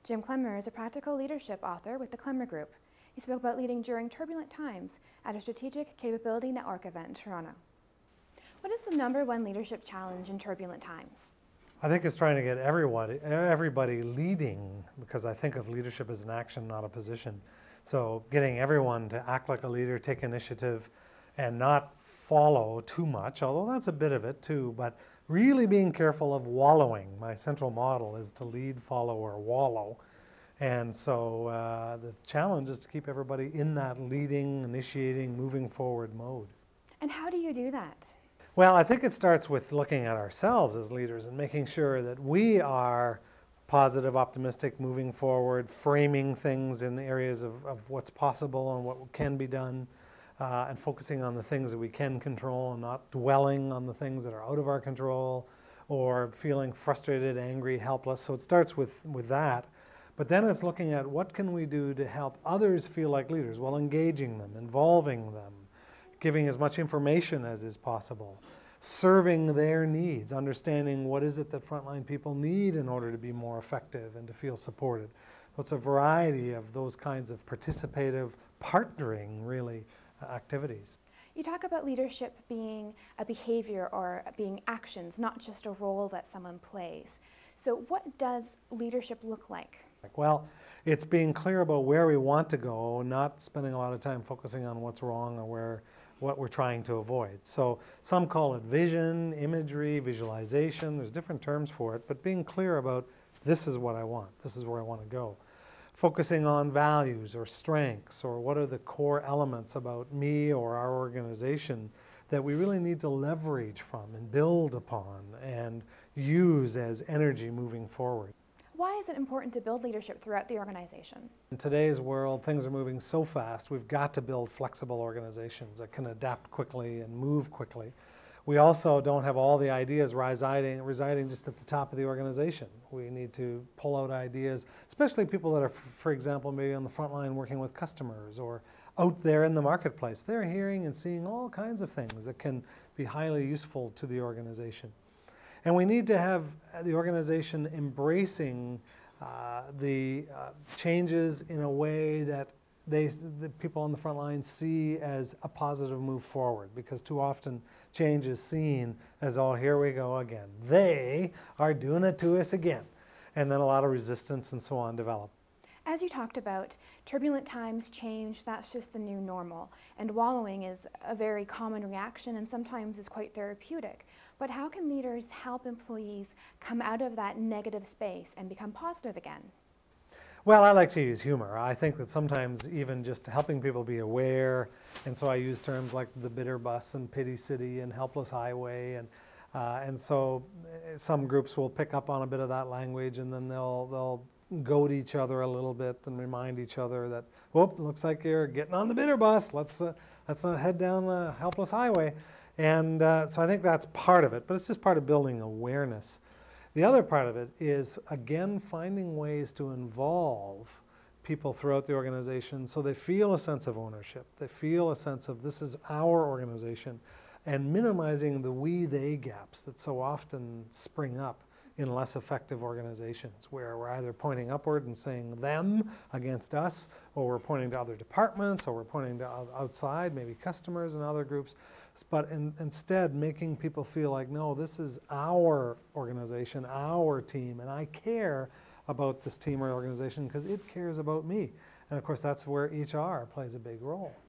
Jim Clemmer is a practical leadership author with the Clemmer Group. He spoke about leading during turbulent times at a Strategic Capability Network event in Toronto. What is the #1 leadership challenge in turbulent times? I think it's trying to get everybody leading, because I think of leadership as an action, not a position. So getting everyone to act like a leader, take initiative, and not follow too much, although that's a bit of it too, but really being careful of wallowing. My central model is to lead, follow, or wallow. And so the challenge is to keep everybody in that leading, initiating, moving forward mode. And how do you do that? Well, I think it starts with looking at ourselves as leaders and making sure that we are positive, optimistic, moving forward, framing things in areas of what's possible and what can be done, and focusing on the things that we can control and not dwelling on the things that are out of our control or feeling frustrated, angry, helpless. So it starts with that. But then it's looking at what can we do to help others feel like leaders while engaging them, involving them, giving as much information as is possible, serving their needs, understanding what is it that frontline people need in order to be more effective and to feel supported. So it's a variety of those kinds of participative, partnering, really, activities. You talk about leadership being a behavior or being actions, not just a role that someone plays. So what does leadership look like? Well, it's being clear about where we want to go, not spending a lot of time focusing on what's wrong or what we're trying to avoid. So some call it vision, imagery, visualization. There's different terms for it, but being clear about this is what I want, this is where I want to go. Focusing on values or strengths, or what are the core elements about me or our organization that we really need to leverage from and build upon and use as energy moving forward. Why is it important to build leadership throughout the organization? In today's world, things are moving so fast, we've got to build flexible organizations that can adapt quickly and move quickly. We also don't have all the ideas residing just at the top of the organization. We need to pull out ideas, especially people that are, for example, maybe on the front line working with customers or out there in the marketplace. They're hearing and seeing all kinds of things that can be highly useful to the organization. And we need to have the organization embracing the changes in a way that the people on the front line see as a positive move forward, because too often change is seen as, oh, here we go again. They are doing it to us again. And then a lot of resistance and so on develop. As you talked about, turbulent times, change, that's just the new normal. And wallowing is a very common reaction and sometimes is quite therapeutic. But how can leaders help employees come out of that negative space and become positive again? Well, I like to use humor. I think that sometimes even just helping people be aware, and so I use terms like the bitter bus and pity city and helpless highway, and so some groups will pick up on a bit of that language, and then they'll goad each other a little bit and remind each other that, whoop, looks like you're getting on the bitter bus. Let's not head down the helpless highway. And so I think that's part of it, but it's just part of building awareness. The other part of it is, again, finding ways to involve people throughout the organization so they feel a sense of ownership. They feel a sense of this is our organization, and minimizing the we-they gaps that so often spring up in less effective organizations, where we're either pointing upward and saying them against us, or we're pointing to other departments, or we're pointing to outside, maybe customers and other groups, but instead making people feel like, no, this is our organization, our team, and I care about this team or organization because it cares about me. And of course, that's where HR plays a big role.